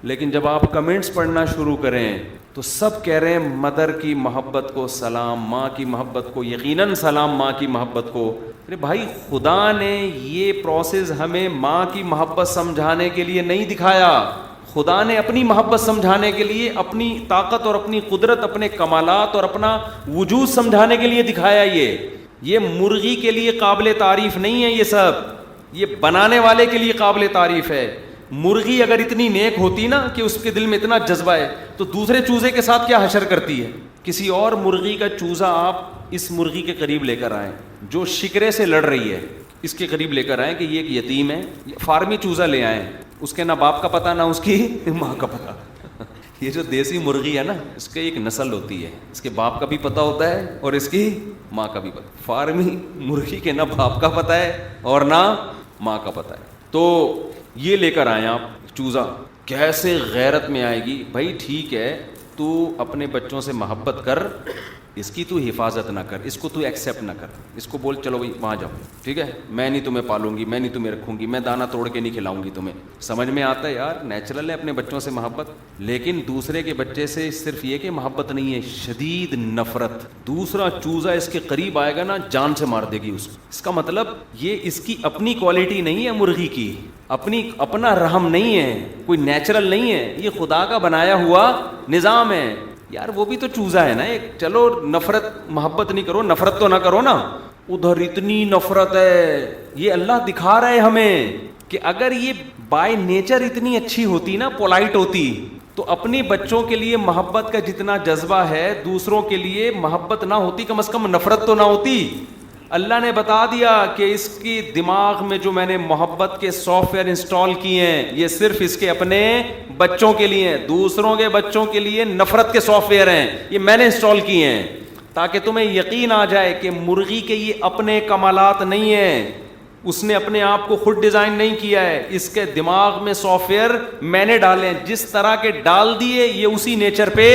لیکن جب آپ کمنٹس پڑھنا شروع کریں تو سب کہہ رہے ہیں مدر کی محبت کو سلام, ماں کی محبت کو یقیناً سلام, ماں کی محبت کو. ارے بھائی, خدا نے یہ پروسیس ہمیں ماں کی محبت سمجھانے کے لیے نہیں دکھایا. خدا نے اپنی محبت سمجھانے کے لیے اپنی طاقت اور اپنی قدرت, اپنے کمالات اور اپنا وجود سمجھانے کے لیے دکھایا. یہ مرغی کے لیے قابل تعریف نہیں ہے, یہ سب یہ بنانے والے کے لیے قابل تعریف ہے. مرغی اگر اتنی نیک ہوتی نا کہ اس کے دل میں اتنا جذبہ ہے, تو دوسرے چوزے کے ساتھ کیا حشر کرتی ہے. کسی اور مرغی کا چوزا آپ اس مرغی کے قریب لے کر آئیں جو شکرے سے لڑ رہی ہے, اس کے قریب لے کر آئیں کہ یہ ایک یتیم ہے, فارمی چوزا لے آئیں, اس کے نہ باپ کا پتہ نہ اس کی ماں کا پتہ. یہ جو دیسی مرغی ہے نا, اس کے ایک نسل ہوتی ہے, اس کے باپ کا بھی پتہ ہوتا ہے اور اس کی ماں کا بھی پتہ. فارمی مرغی کے نہ باپ کا پتہ ہے اور نہ ماں کا پتہ ہے. تو یہ لے کر آئیں آپ چوزا, کیسے غیرت میں آئے گی. بھائی ٹھیک ہے, تو اپنے بچوں سے محبت کر, اس کی تو حفاظت نہ کر, اس کو تو ایکسیپٹ نہ کر, اس کو بول چلو بھائی وہاں جاؤ, ٹھیک ہے, میں نہیں تمہیں پالوں گی, میں نہیں تمہیں رکھوں گی, میں دانہ توڑ کے نہیں کھلاؤں گی تمہیں. سمجھ میں آتا ہے یار, نیچرل ہے اپنے بچوں سے محبت. لیکن دوسرے کے بچے سے صرف یہ کہ محبت نہیں ہے, شدید نفرت. دوسرا چوزا اس کے قریب آئے گا نا, جان سے مار دے گی اس کو. اس کا مطلب یہ اس کی اپنی کوالٹی نہیں ہے مرغی کی, اپنا رحم نہیں ہے, کوئی نیچرل نہیں ہے, یہ خدا کا بنایا ہوا نظام ہے. یار وہ بھی تو چوزا ہے نا ایک, چلو نفرت محبت نہیں کرو, نفرت تو نہ کرو نا. ادھر اتنی نفرت ہے. یہ اللہ دکھا رہا ہے ہمیں کہ اگر یہ بائی نیچر اتنی اچھی ہوتی نا, پولائٹ ہوتی, تو اپنی بچوں کے لیے محبت کا جتنا جذبہ ہے دوسروں کے لیے محبت نہ ہوتی, کم از کم نفرت تو نہ ہوتی. اللہ نے بتا دیا کہ اس کی دماغ میں جو میں نے محبت کے سافٹ ویئر انسٹال کیے ہیں, یہ صرف اس کے اپنے بچوں کے لیے ہیں, دوسروں کے بچوں کے لیے نفرت کے سافٹ ویئر ہیں, یہ میں نے انسٹال کیے ہیں, تاکہ تمہیں یقین آ جائے کہ مرغی کے یہ اپنے کمالات نہیں ہیں, اس نے اپنے آپ کو خود ڈیزائن نہیں کیا ہے, اس کے دماغ میں سافٹ ویئر میں نے ڈالے, جس طرح کے ڈال دیے یہ اسی نیچر پہ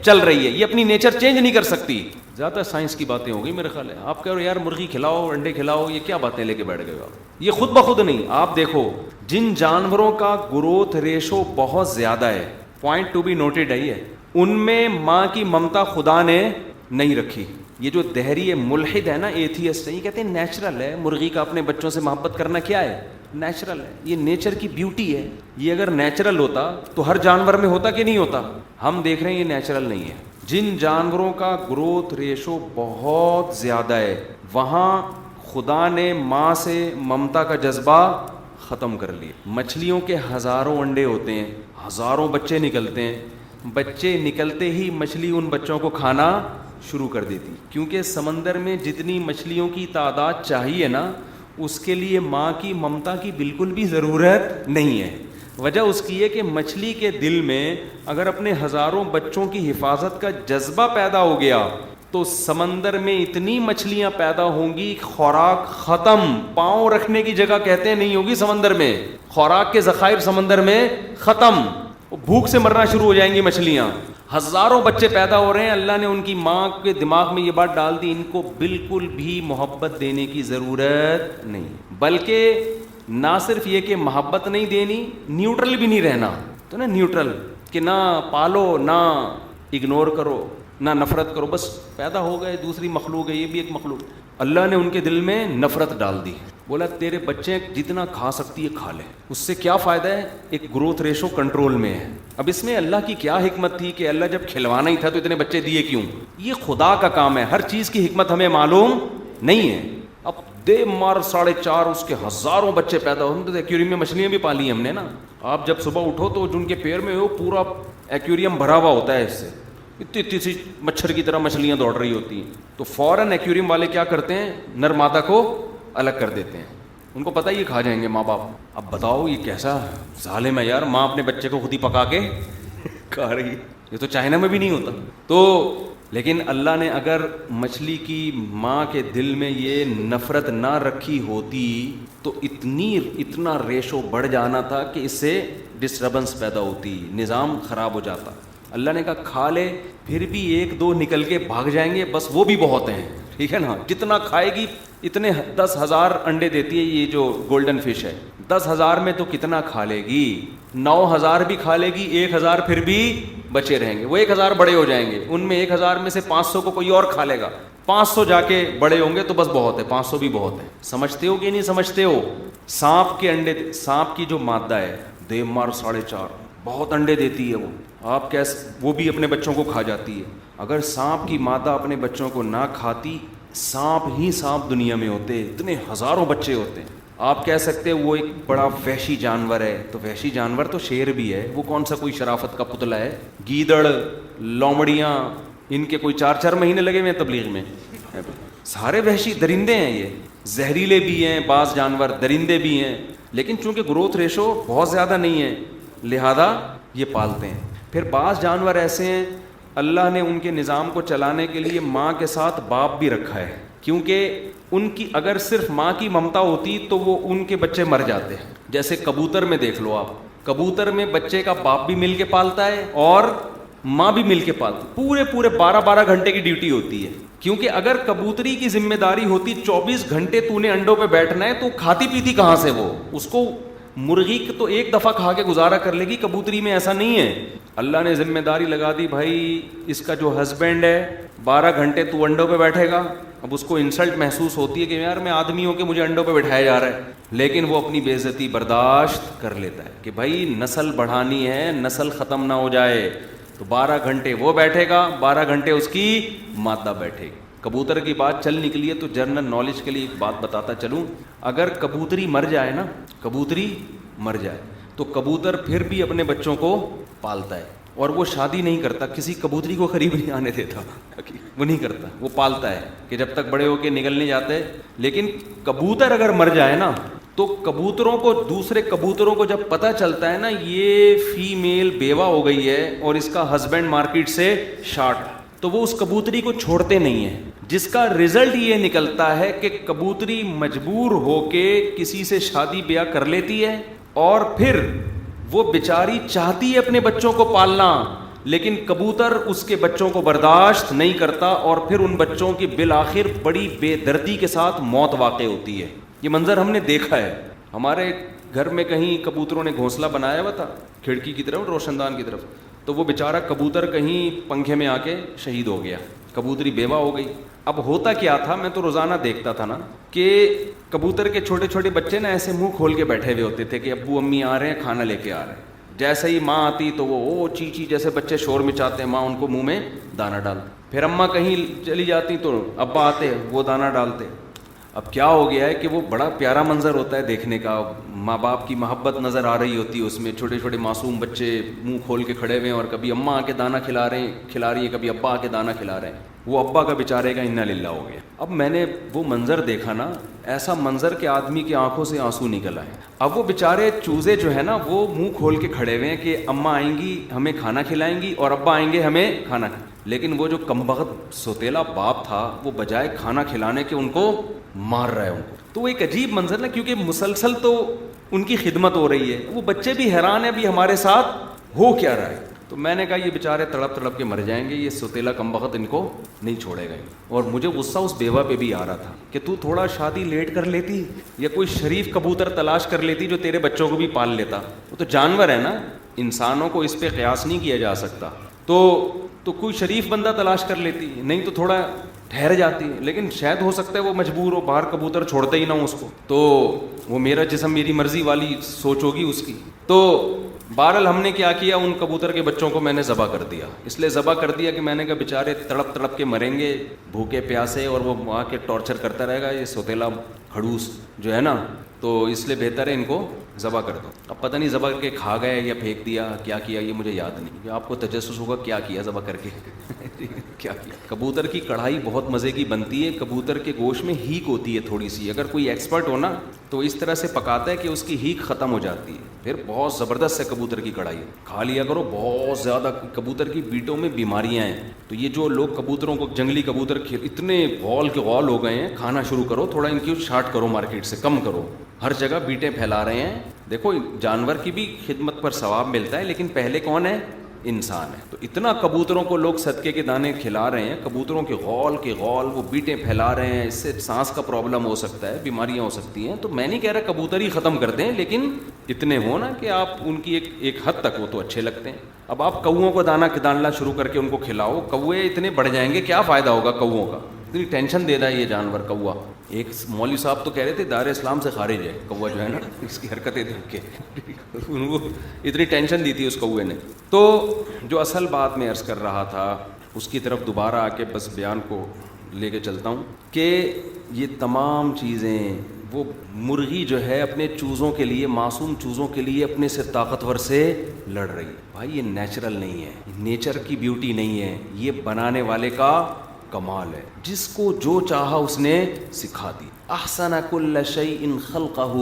چل رہی ہے, یہ اپنی نیچر چینج نہیں کر سکتی. زیادہ سائنس کی باتیں ہوں گی میرے خیال ہے. آپ کہہ رہے ہو یار مرغی کھلاؤ, انڈے کھلاؤ, یہ کیا باتیں لے کے بیٹھ گئے ہو آپ. یہ خود بخود نہیں. آپ دیکھو جن جانوروں کا گروتھ ریشو بہت زیادہ ہے, پوائنٹ ٹو بی نوٹڈ ہے, ان میں ماں کی ممتا خدا نے نہیں رکھی. یہ جو دہری ملحد ہے نا, ایتھیسٹ ہے, یہ کہتے ہیں نیچرل ہے مرغی کا اپنے بچوں سے محبت کرنا. کیا ہے نیچرل ہے, یہ نیچر کی بیوٹی ہے. یہ اگر نیچرل ہوتا تو ہر جانور میں ہوتا کہ نہیں ہوتا. ہم دیکھ رہے ہیں یہ نیچرل نہیں ہے. جن جانوروں کا گروتھ ریشو بہت زیادہ ہے, وہاں خدا نے ماں سے ممتا کا جذبہ ختم کر لیا. مچھلیوں کے ہزاروں انڈے ہوتے ہیں, ہزاروں بچے نکلتے ہیں, بچے نکلتے ہی مچھلی ان بچوں کو کھانا شروع کر دیتی, کیونکہ سمندر میں جتنی مچھلیوں کی تعداد چاہیے نا, اس کے لیے ماں کی ممتا کی بالکل بھی ضرورت نہیں ہے. وجہ اس کی ہے کہ مچھلی کے دل میں اگر اپنے ہزاروں بچوں کی حفاظت کا جذبہ پیدا ہو گیا تو سمندر میں اتنی مچھلیاں پیدا ہوں گی, خوراک ختم, پاؤں رکھنے کی جگہ کہتے ہیں نہیں ہوگی سمندر میں, خوراک کے ذخائر سمندر میں ختم, بھوک سے مرنا شروع ہو جائیں گی مچھلیاں. ہزاروں بچے پیدا ہو رہے ہیں, اللہ نے ان کی ماں کے دماغ میں یہ بات ڈال دی, ان کو بالکل بھی محبت دینے کی ضرورت نہیں, بلکہ نہ صرف یہ کہ محبت نہیں دینی, نیوٹرل بھی نہیں رہنا. تو نا نیوٹرل, کہ نہ پالو نہ اگنور کرو نہ نفرت کرو, بس پیدا ہو گئے, دوسری مخلوق ہے, یہ بھی ایک مخلوق. اللہ نے ان کے دل میں نفرت ڈال دی, بولا تیرے بچے جتنا کھا سکتی ہے کھا لے, اس سے کیا فائدہ ہے, ایک گروتھ ریشو کنٹرول میں ہے. اب اس میں اللہ کی کیا حکمت تھی کہ اللہ جب کھلوانا ہی تھا تو اتنے بچے دیے کیوں؟ یہ خدا کا کام ہے, ہر چیز کی حکمت ہمیں معلوم نہیں ہے. اب دے مار 4.5 اس کے ہزاروں بچے پیدا ہوتے. ایکویریم میں مچھلیاں بھی پالی ہیں ہم نے نا. آپ جب صبح اٹھو تو جن کے پیر میں وہ پورا ایکویریم بھرا ہوا ہوتا ہے اس سے, اتنی سی مچھر کی طرح مچھلیاں دوڑ رہی ہوتی ہیں. تو فوراً ایکویریم والے کیا کرتے ہیں, نر مادہ کو الگ کر دیتے ہیں. ان کو پتہ یہ کھا جائیں گے ماں باپ. اب بتاؤ یہ کیسا ظالم ہے یار, ماں اپنے بچے کو خود ہی پکا کے کھا رہی. یہ تو چائنا میں بھی نہیں ہوتا. تو لیکن اللہ نے اگر مچھلی کی ماں کے دل میں یہ نفرت نہ رکھی ہوتی تو اتنا ریشو بڑھ جانا تھا کہ اس سے ڈسٹربنس پیدا ہوتی, نظام خراب ہو جاتا. اللہ نے کہا کھا لے, پھر بھی 1-2 نکل کے بھاگ جائیں گے, بس وہ بھی بہت ہیں. ٹھیک ہے نا, جتنا کھائے گی اتنے 10,000 انڈے دیتی ہے یہ جو گولڈن فش ہے. 10,000 میں تو کتنا کھا لے گی, 9,000 بھی کھا لے گی, 1,000 پھر بھی بچے رہیں گے. وہ 1,000 بڑے ہو جائیں گے, ان میں 1,000 میں سے 500 کو کوئی اور کھا لے گا. 500 جا کے بڑے ہوں گے تو بس بہت ہے, 500 بھی بہت ہے. سمجھتے ہو کہ نہیں سمجھتے ہو؟ سانپ کے انڈے, سانپ کی جو مادہ ہے دیمار 4.5 بہت انڈے دیتی ہے وہ. آپ کیسے, وہ بھی اپنے بچوں کو کھا جاتی ہے. اگر سانپ کی مادہ اپنے بچوں کو نہ کھاتی, سانپ ہی سانپ دنیا میں ہوتے, اتنے ہزاروں بچے ہوتے ہیں. آپ کہہ سکتے وہ ایک بڑا وحشی جانور ہے, تو وحشی جانور تو شیر بھی ہے, وہ کون سا کوئی شرافت کا پتلا ہے. گیدڑ, لومڑیاں, ان کے کوئی 4 مہینے لگے ہوئے ہیں تبلیغ میں. سارے وحشی درندے ہیں, یہ زہریلے بھی ہیں بعض جانور, درندے بھی ہیں, لیکن چونکہ گروتھ ریشو بہت زیادہ نہیں ہے لہذا یہ پالتے ہیں. پھر بعض جانور ایسے ہیں اللہ نے ان کے نظام کو چلانے کے لیے ماں کے ساتھ باپ بھی رکھا ہے, کیونکہ ان کی اگر صرف ماں کی ممتا ہوتی تو وہ ان کے بچے مر جاتے. جیسے کبوتر میں دیکھ لو آپ, کبوتر میں بچے کا باپ بھی مل کے پالتا ہے اور ماں بھی مل کے پالتی. پورے 12 گھنٹے کی ڈیوٹی ہوتی ہے, کیونکہ اگر کبوتری کی ذمہ داری ہوتی 24 گھنٹے تو نے انڈوں پہ بیٹھنا ہے, تو کھاتی پیتی کہاں سے وہ, اس کو مرغی تو ایک دفعہ کھا کے گزارا کر لے گی, کبوتری میں ایسا نہیں ہے. اللہ نے ذمہ داری لگا دی, بھائی اس کا جو ہسبینڈ ہے 12 گھنٹے تو انڈوں پہ بیٹھے گا. اب اس کو انسلٹ محسوس ہوتی ہے کہ یار میں آدمی ہوں کہ مجھے انڈوں پہ بٹھایا جا رہا ہے, لیکن وہ اپنی بے عزتی برداشت کر لیتا ہے کہ بھائی نسل بڑھانی ہے, نسل ختم نہ ہو جائے. تو 12 گھنٹے وہ بیٹھے گا, 12 گھنٹے اس کی مادہ بیٹھے گی. کبوتر کی بات چل نکلی ہے تو جنرل نالج کے لیے ایک بات بتاتا چلوں. اگر کبوتری مر جائے نا, کبوتری مر جائے تو کبوتر پھر بھی اپنے بچوں کو پالتا ہے, اور وہ شادی نہیں کرتا, کسی کبوتری کو قریب نہیں آنے دیتا, وہ نہیں کرتا, وہ پالتا ہے کہ جب تک بڑے ہو کے نکل نہیں جاتے. لیکن کبوتر اگر مر جائے نا تو کبوتروں کو, دوسرے کبوتروں کو جب پتہ چلتا ہے نا یہ فیمیل بیوہ ہو گئی ہے اور اس کا ہسبینڈ مارکیٹ سے شارٹ, تو وہ اس کبوتری کو چھوڑتے نہیں ہیں, جس کا رزلٹ یہ نکلتا ہے کہ کبوتری مجبور ہو کے کسی سے شادی بیاہ کر لیتی ہے, اور پھر وہ بیچاری چاہتی ہے اپنے بچوں کو پالنا, لیکن کبوتر اس کے بچوں کو برداشت نہیں کرتا, اور پھر ان بچوں کی بالآخر بڑی بے دردی کے ساتھ موت واقع ہوتی ہے. یہ منظر ہم نے دیکھا ہے. ہمارے گھر میں کہیں کبوتروں نے گھونسلہ بنایا ہوا تھا کھڑکی کی طرف, روشن دان کی طرف, تو وہ بیچارہ کبوتر کہیں پنکھے میں آ کے شہید ہو گیا, کبوتری بیوہ ہو گئی. اب ہوتا کیا تھا, میں تو روزانہ دیکھتا تھا نا کہ کبوتر کے چھوٹے چھوٹے بچے نا ایسے منہ کھول کے بیٹھے ہوئے ہوتے تھے کہ ابو امی آ رہے ہیں, کھانا لے کے آ رہے ہیں. جیسے ہی ماں آتی تو وہ چیچی جیسے بچے شور مچاتے ہیں, ماں ان کو منہ میں دانہ ڈالتی. پھر اماں کہیں چلی جاتی تو ابا آتے, وہ دانہ ڈالتے. اب کیا ہو گیا ہے کہ وہ بڑا پیارا منظر ہوتا ہے دیکھنے کا, ماں باپ کی محبت نظر آ رہی ہوتی ہے اس میں, چھوٹے چھوٹے معصوم بچے منہ کھول کے کھڑے ہوئے ہیں, اور کبھی اماں آ کے دانہ کھلا رہی ہیں, کبھی ابا آ کے دانہ کھلا رہے ہیں. وہ ابا کا بیچارے کا انا للہ ہو گیا. اب میں نے وہ منظر دیکھا نا, ایسا منظر کہ آدمی کی آنکھوں سے آنسو نکل آئے. اب وہ بیچارے چوزے جو ہے نا وہ منہ کھول کے کھڑے ہوئے ہیں کہ اماں آئیں گی ہمیں کھانا کھلائیں گی, اور ابا آئیں گے ہمیں کھانا لیکن وہ جو کمبخت سوتیلا باپ تھا وہ بجائے کھانا کھلانے کے ان کو مار رہا ہے ان کو. تو وہ ایک عجیب منظر نا, کیونکہ مسلسل تو ان کی خدمت ہو رہی ہے, وہ بچے بھی حیران ہیں ابھی ہمارے ساتھ ہو کیا رہا ہے. تو میں نے کہا یہ بیچارے تڑپ تڑپ کے مر جائیں گے, یہ سوتیلا کمبخت ان کو نہیں چھوڑے گا. اور مجھے غصہ اس بیوہ پہ بھی آ رہا تھا کہ تو تھوڑا شادی لیٹ کر لیتی, یا کوئی شریف کبوتر تلاش کر لیتی جو تیرے بچوں کو بھی پال لیتا. وہ تو جانور ہے نا, انسانوں کو اس پہ قیاس نہیں کیا جا سکتا. تو کوئی شریف بندہ تلاش کر لیتی, نہیں تو تھوڑا ٹھہر جاتی. لیکن شاید ہو سکتا ہے وہ مجبور ہو, باہر کبوتر چھوڑتے ہی نہ ہو اس کو, تو وہ میرا جسم میری مرضی والی سوچ ہوگی اس کی. تو بہرحال ہم نے کیا کیا, ان کبوتر کے بچوں کو میں نے ذبح کر دیا. اس لیے ذبح کر دیا کہ میں نے کہا بیچارے تڑپ تڑپ کے مریں گے بھوکے پیاسے, اور وہ وہاں کے ٹارچر کرتا رہے گا یہ سوتیلا کھڑوس جو ہے نا, تو اس لیے بہتر ہے ان کو ذبح کر دو. اب پتہ نہیں ذبح کر کے کھا گئے یا پھینک دیا, کیا کیا یہ مجھے یاد نہیں. آپ کو تجسس ہوگا کیا کیا ذبح کر کے کیا کیا. کبوتر کی کڑھائی بہت مزے کی بنتی ہے. کبوتر کے گوشت میں ہیک ہوتی ہے تھوڑی سی, اگر کوئی ایکسپرٹ ہو نا تو اس طرح سے پکاتا ہے کہ اس کی ہیک ختم ہو جاتی ہے. پھر بہت زبردست ہے کبوتر کی کڑھائی, کھا لیا کرو. بہت زیادہ کبوتر کی بیٹوں میں بیماریاں ہیں, تو یہ جو لوگ کبوتروں کو جنگلی کبوتر اتنے غول کے غول ہو گئے ہیں, کھانا شروع کرو, تھوڑا ان کی شارٹ کرو, مارکیٹ سے کم کرو. ہر جگہ بیٹیں پھیلا رہے ہیں. دیکھو جانور کی بھی خدمت پر ثواب ملتا ہے, لیکن پہلے کون ہے؟ انسان ہے. تو اتنا کبوتروں کو لوگ صدقے کے دانے کھلا رہے ہیں, کبوتروں کے غول وہ بیٹیں پھیلا رہے ہیں. اس سے سانس کا پرابلم ہو سکتا ہے, بیماریاں ہو سکتی ہیں. تو میں نہیں کہہ رہا کبوتر ہی ختم کر دیں, لیکن اتنے ہوں نا کہ آپ ان کی ایک حد تک وہ تو اچھے لگتے ہیں. اب آپ کوؤں کو دانہ ڈالنا شروع کر کے ان کو کھلاؤ, کوے اتنے بڑھ جائیں گے, کیا فائدہ ہوگا کوؤں کا؟ اتنی ٹینشن دے رہا ہے یہ جانور کوا. ایک مولوی صاحب تو کہہ رہے تھے دار اسلام سے خارج ہے کوا جو ہے نا, اس کی حرکتیں دیکھ کے ان کو اتنی ٹینشن دی تھی اس کوے نے. تو جو اصل بات میں عرض کر رہا تھا اس کی طرف دوبارہ آ کے بس بیان کو لے کے چلتا ہوں کہ یہ تمام چیزیں, وہ مرغی جو ہے اپنے چوزوں کے لیے, معصوم چوزوں کے لیے اپنے سے طاقتور سے لڑ رہی ہے. بھائی یہ نیچرل نہیں ہے, نیچر کی بیوٹی نہیں ہے, یہ بنانے والے کا کمال ہے. جس کو جو چاہا اس نے سکھا دی. احسن کل شیء خلقہ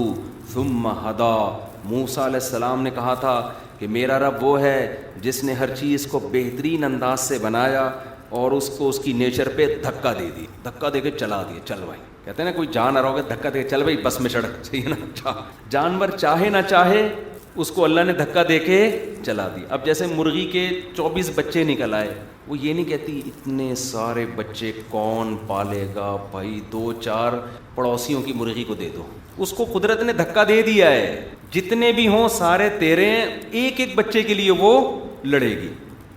ثم ہدا. موسیٰ علیہ السلام نے کہا تھا کہ میرا رب وہ ہے جس نے ہر چیز کو بہترین انداز سے بنایا اور اس کو اس کی نیچر پہ دھکا دے دی, دھکا دے کے چلا دیا. چل بھائی, کہتے ہیں نا کوئی جا نہ رہا ہوگا, دھکا دے کے چل بھائی بس میں چڑھ, صحیح ہے نا. جانور چاہے نہ چاہے اس کو اللہ نے دھکا دے کے چلا دی. اب جیسے مرغی کے 24 بچے نکل آئے, وہ یہ نہیں کہتی اتنے سارے بچے کون پالے گا بھائی, 2-4 پڑوسیوں کی مرغی کو دے دو. اس کو قدرت نے دھکا دے دیا ہے, جتنے بھی ہوں سارے تیرے ہیں, ایک ایک بچے کے لیے وہ لڑے گی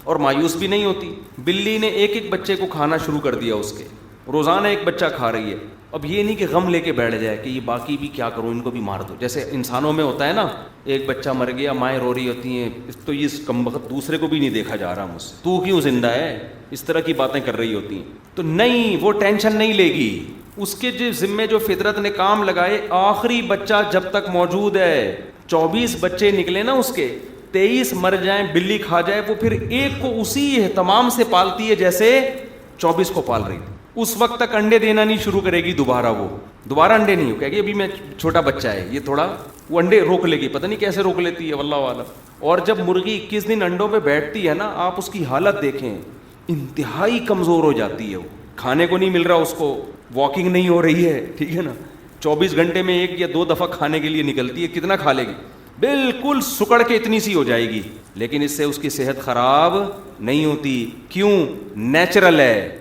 اور مایوس بھی نہیں ہوتی. بلی نے ایک ایک بچے کو کھانا شروع کر دیا, اس کے روزانہ ایک بچہ کھا رہی ہے. اب یہ نہیں کہ غم لے کے بیٹھ جائے کہ یہ باقی بھی کیا کروں, ان کو بھی مار دو. جیسے انسانوں میں ہوتا ہے نا, ایک بچہ مر گیا, مائیں رو رہی ہوتی ہیں, تو یہ کمبخت دوسرے کو بھی نہیں دیکھا جا رہا مجھ سے, تو کیوں زندہ ہے, اس طرح کی باتیں کر رہی ہوتی ہیں. تو نہیں, وہ ٹینشن نہیں لے گی. اس کے جو ذمے جو فطرت نے کام لگائے, آخری بچہ جب تک موجود ہے, 24 بچے نکلے نا اس کے, 23 مر جائیں, بلی کھا جائے, وہ پھر ایک کو اسی اہتمام سے پالتی ہے جیسے 24 کو پال رہی تھی. اس وقت تک انڈے دینا نہیں شروع کرے گی دوبارہ, وہ دوبارہ انڈے نہیں, کہے گی ابھی میں چھوٹا بچہ ہے, یہ تھوڑا, وہ انڈے روک لے گی, پتہ نہیں کیسے روک لیتی ہے, واللہ عالم. اور جب مرغی 21 دن انڈوں پہ بیٹھتی ہے نا, آپ اس کی حالت دیکھیں, انتہائی کمزور ہو جاتی ہے. وہ کھانے کو نہیں مل رہا اس کو, واکنگ نہیں ہو رہی ہے, ٹھیک ہے نا, 24 گھنٹے میں 1 یا 2 دفعہ کھانے کے لیے نکلتی ہے, کتنا کھا لے گی, بالکل سکڑ کے اتنی سی ہو جائے گی. لیکن اس سے اس کی صحت خراب نہیں ہوتی. کیوں؟ نیچرل ہے.